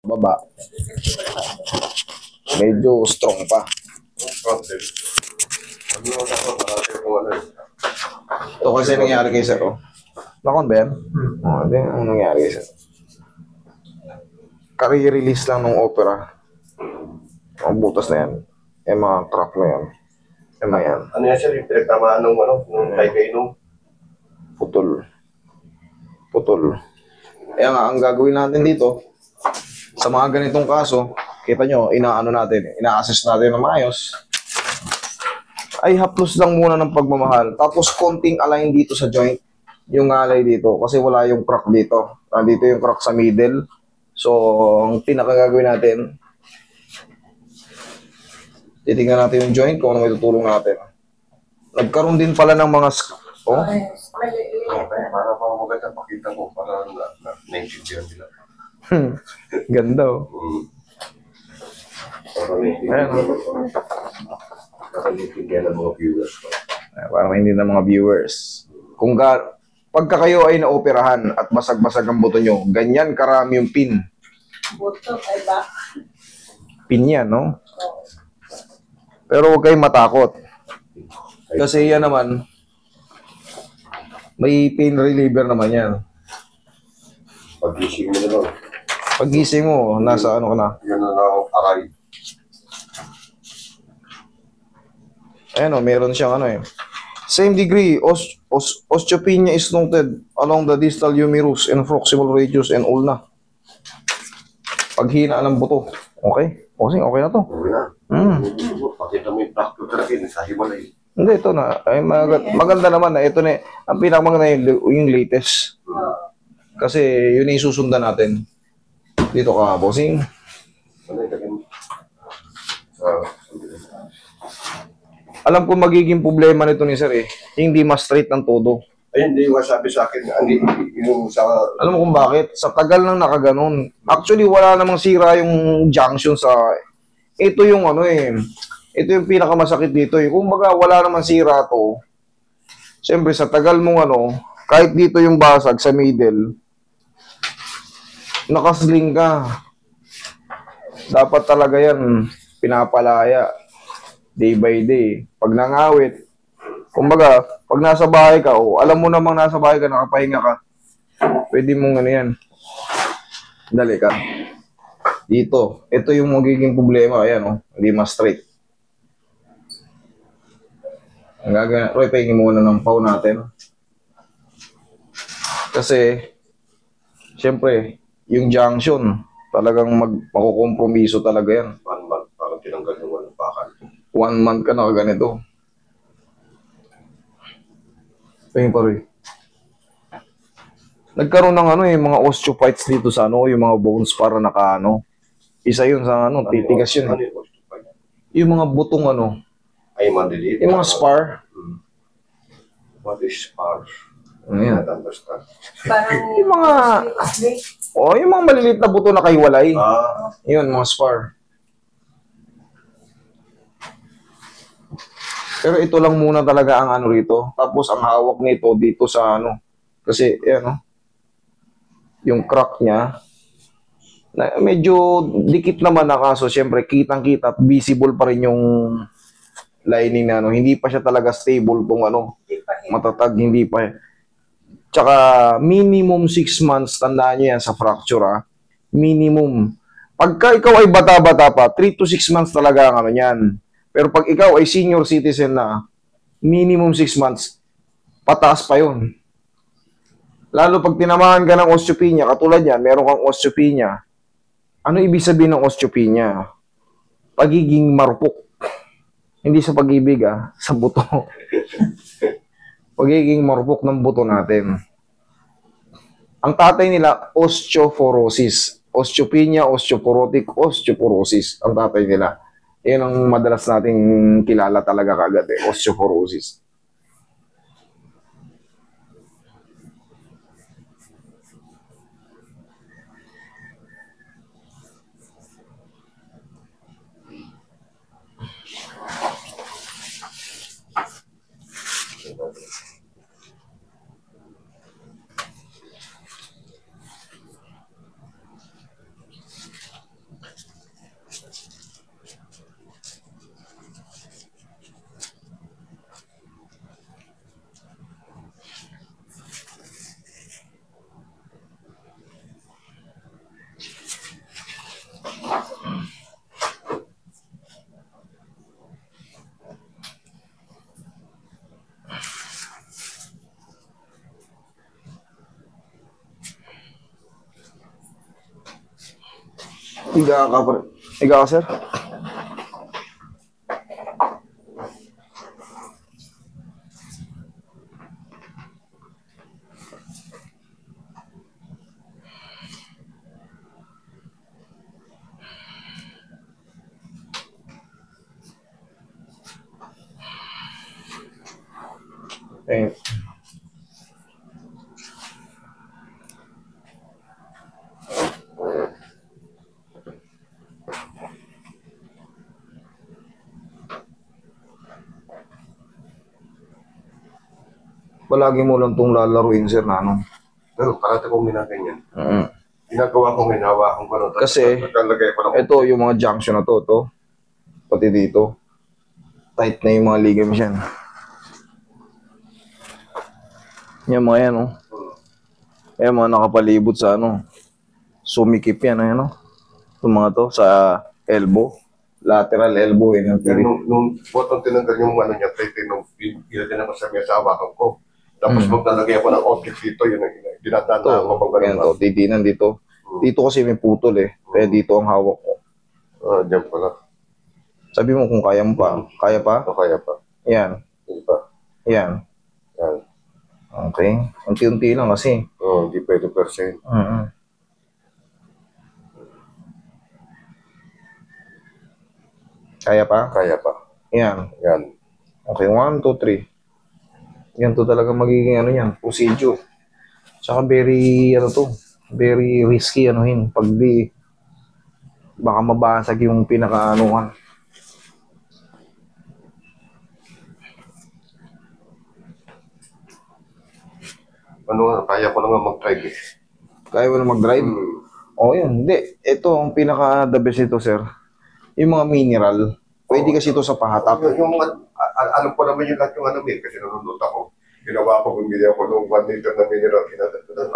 baba. Medyo strong pa. Ito kasi nangyari kay sir, oh. Nakon ba yan? Oo, hindi. Ang nangyari kay sir. Kari-release lang ng opera. Ang butas na yan. Yung mga crack na yan. Yung mga yan. Ano yan sir? Yung pinagtamaan ng ano? Nung kay nung Putol. Putol. Kaya nga, ang gagawin natin dito, sa mga ganitong kaso, kita nyo, inaano natin, ina-assess natin na maayos. Ay haplos lang muna ng pagmamahal. Tapos konting align dito sa joint. Yung alay dito. Kasi wala yung crack dito. Nandito yung crack sa middle. So, ang pinakagagawin natin, titingnan natin yung joint kung ano may tutulong natin. Nagkaroon din pala ng mga... Oh? para maganda pakita ko para na-intindihan nila. Ganda, oh. Para na-intindihan ng mga viewers ko. Para hindi ng mga viewers. Pagka kayo ay naoperahan at basag-basag ang buto nyo, ganyan karami yung pin. Buto ay ba? Pin yan, no? Pero huwag kayong matakot. Kasi yan naman, may pain reliever naman yan. Pag-gising mo na lang. Pag-gising mo, nasa ano ka na? Yan na lang aray. Ayan o, meron siyang ano eh. Same degree, osteopenia is noted along the distal humerus and proximal radius and ulna. Paghina ng buto. Okay? Okay na to. Okay na. Pakita mo yung fracture talaga yun. Sa himalay. Hindi, ito na. Ay, maganda naman na. Ito na. Ang pinakamaganda yung latest. Kasi yun yung susundan natin. Dito ka, bossing. Ano yung lagyan mo? Alam ko magiging problema nito ni sir eh. Hindi ma-straight ng todo. Ay, hindi yung sabi sa akin. Yung sa... Alam mo kung bakit? Sa tagal nang nakaganon. Actually, wala namang sira yung junction sa... Ito yung ano eh. Ito yung pinakamasakit dito eh. Kung baga wala namang sira to. Siyempre, sa tagal mong ano, kahit dito yung basag sa middle, nakasling ka. Dapat talaga yan pinapalaya. Day by day. Pag nangawit, kumbaga, pag nasa bahay ka, alam mo namang nasa bahay ka, nakapahinga ka, pwede mong ano yan. Dali ka. Dito. Ito yung magiging problema. Ayan, hindi mas straight. Ang gagawin, Roy, pahingin muna ng pau natin. Kasi, syempre, yung junction, talagang makukompromiso talaga yan. Parang tinanggal yung walang bakal. 1 month ka na ganito. Pahingin pa, Roy. Nagkaroon ng ano mga osteophytes dito sa ano, yung mga bones para naka isa yun sa ano, titigas yun. Yung mga butong ano, ay maliliit. yung mga spar. What is spar? Ayan. Parang Yung mga, yung mga maliliit na buto na kaiwalay. Yun, mga spar. Pero ito lang muna talaga ang ano rito. Tapos ang hawak nito dito sa ano. Kasi, yan yung crack niya, na medyo dikit naman na kaso, syempre, kitang-kita, visible pa rin yung lining na Hindi pa siya talaga stable kung matatag, hindi pa. Tsaka, minimum 6 months, tandaan niyo yan sa fracture, minimum. Pagka ikaw ay bata-bata pa, 3 to 6 months talaga ang ano yan. Pero pag ikaw ay senior citizen na, minimum 6 months, pataas pa yun. Lalo pag tinamaan ka ng osteopenia, katulad yan, meron kang osteopenia. Ano ibig sabihin ng osteopenia? Pagiging marupok. Hindi sa pag-ibig, sa buto. Pagiging marupok ng buto natin. Ang tatay nila, osteoporosis. Osteopenia, osteoporotic, osteoporosis. Ang tatay nila. Yan ang madalas nating kilala talaga kagad osteoporosis. Higa ka pa. Higa ka, sir. Eh. Palagi mo lang itong lalaruin, sir, na ano. Pero parati kong minaganyan. Mm. Ginagawa kong hinawakan ko. No? Kasi, naglalagay ko ng ito, yung mga junction na to. Pati dito. Tight na yung mga ligaments yan. Yan mga yan, oh. Yan mga nakapalibot sa ano. Sumikip yan, ano. Itong mga to, sa elbow. Lateral elbow, yun. Kaya nung botong tinanggal yung ano niya, nung ilagyan ako sa mesa, hawakan ko. Tapos maglalagay ako ng object dito, yun ang dinadaan na ako pag Yan to, titinan dito. Dito kasi may putol eh. Kaya dito ang hawak ko. Diyan pala. Sabi mo kung kaya mo pa. Kaya pa? Kaya pa. Yan. Hindi pa. Yan. Yan. Okay. Unti-unti lang kasi. Hindi pwede percent. Kaya pa? Kaya pa. Yan. Yan. Okay, 1, 2, 3. Yan to talaga magiging ano yan, procedure. Tsaka very, ano to, very risky anuhin. Pag di, baka mabasag yung pinaka-anuhan. Kaya ko naman mag-drive eh. Kaya mo na mag-drive? Oo, yun. Hindi. Ito, ang pinaka-the best ito, sir. Yung mga mineral, pwede kasi ito sa pahatak. Yung alam ko naman yung lahat yung ano eh, kasi nanonood ako. Ginawa ko, bumili ako ng 1 liter na mineral.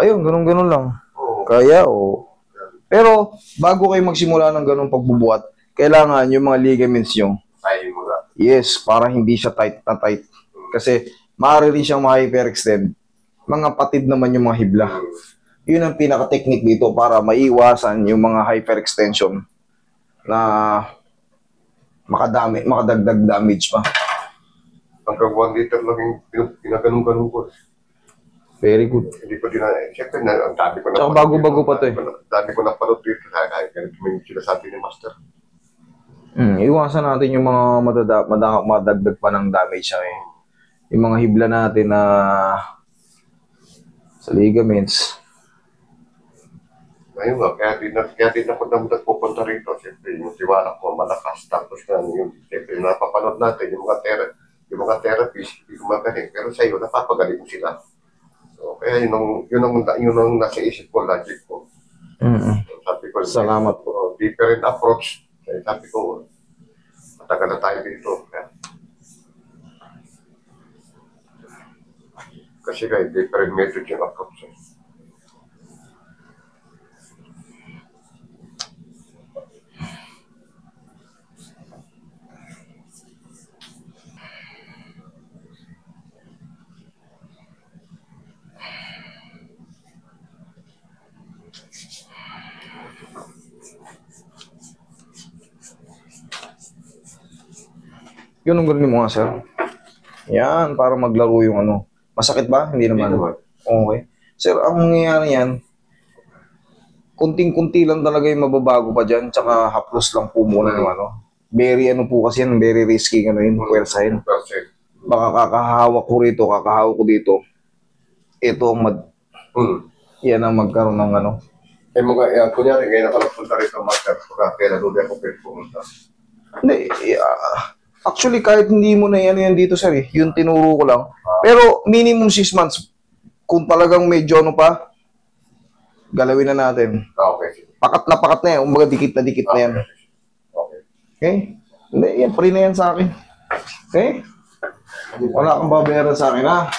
Ayun, ganun-ganun lang. Oo. Kaya, oo. Pero, bago kayo magsimula ng ganung pagbubuhat, kailangan yung mga ligaments nyo, Kaya mo na. yes, para hindi siya tight na tight. Kasi, maaari rin siyang ma-hyperextend. Mga patid naman yung mga hibla. Yun ang pinaka-technique dito para maiwasan yung mga hyperextension na makadagdag damage pa. Hanggang 1 liter lang yung pinaganong-ganong ko. Very good. Hindi ko din na, siyempre ang dami ko na. Tsaka bago-bago pa to eh. Dami ko na panood dito. Kahit ganito may sinasabi ni Master. Iwasan natin yung mga madagdag pa ng damage siya eh. Yung mga hibla natin na sa ligaments. Ayun nga, kaya din ako nagpupunta rito. Siyempre, yung tiwala ko malakas. Tapos na yung, siyempre, napapanood natin yung mga therapies, hindi ko magaling. Pero sa iyo, napapagaling sila. So, kaya yun ang nasa isip ko, logic ko. Sabi ko, Salamat po. Different approach. Kaya sabi ko, matagal na tayo dito. Kasi kaya different method yung approach. Yun ang gawin mo nga, sir. Yan, para maglaro yung ano. Masakit ba? Hindi naman. Hindi naman. Okay. Sir, ang nangyayari yan, kunting-kunti lang talaga yung mababago pa dyan, tsaka haplos lang po muna yung ano. Very ano po kasi yan, very risky ano yun, puwersahin. Baka kakahawak ko dito. Ito ang yan ang magkaroon ng ano. Kunyari, ngayon ako nagpunta rito, Master, kaya nalubi ako pwede pumunta. Hindi, actually kahit hindi mo na yan dito sir eh, yung tinuro ko lang. Pero minimum 6 months, kung talagang medyo ano pa, galawin na natin. Okay. Pakat na yan, umaga dikit na yan. Okay. Okay? Hindi, yan, free na yan sa akin. Okay? Wala kang babayaran sa akin ha.